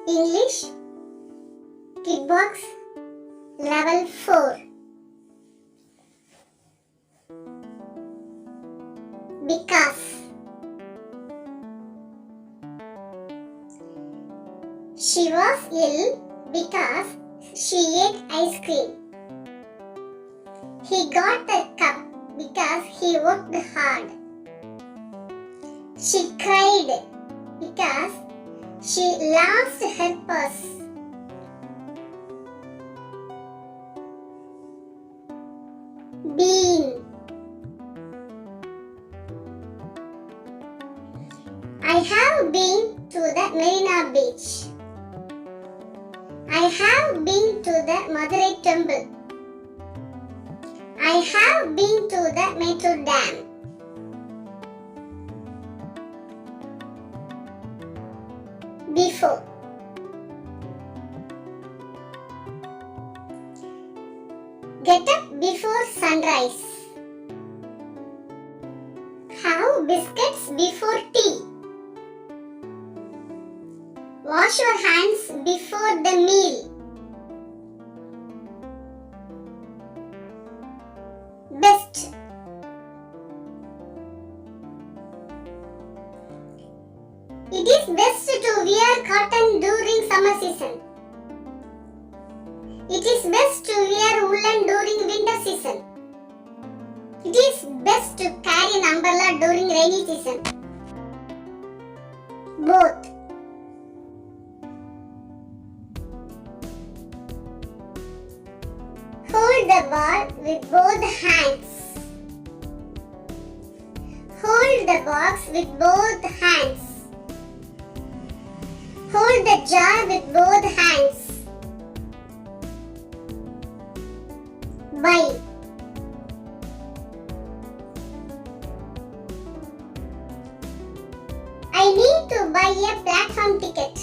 English Kid Box Level 4. Because she was ill because she ate ice cream. He got the cup because he worked hard. She cried because she lost her purse. Bean. I have been to the Marina Beach. I have been to the Madurai Temple. I have been to the Mettur Dam. Before. Get up before sunrise. Have biscuits before tea. Wash your hands before the meal. Best. It is best to wear cotton during summer season. It is best to wear woolen during winter season. It is best to carry an umbrella during rainy season. Both. Hold the ball with both hands. Hold the box with both hands. Hold the jar with both hands. Buy. I need to buy a platform ticket.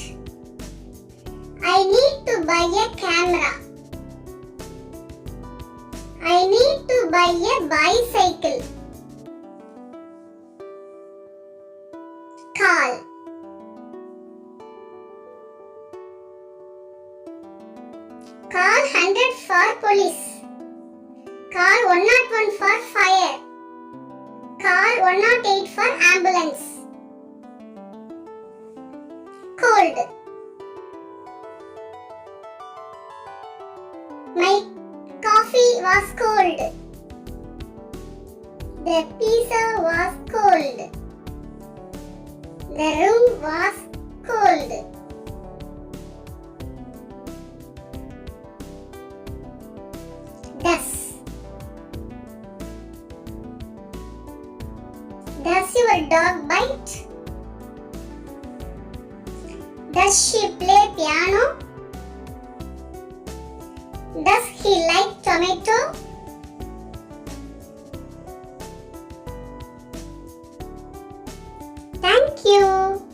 I need to buy a camera. I need to buy a bicycle. Call. Call 100 for police. Call 101 for fire. Call 108 for ambulance. Cold. My coffee was cold. The pizza was cold. The room was cold. Does. Does your dog bite? Does she play piano? Does he like tomato? Thank you.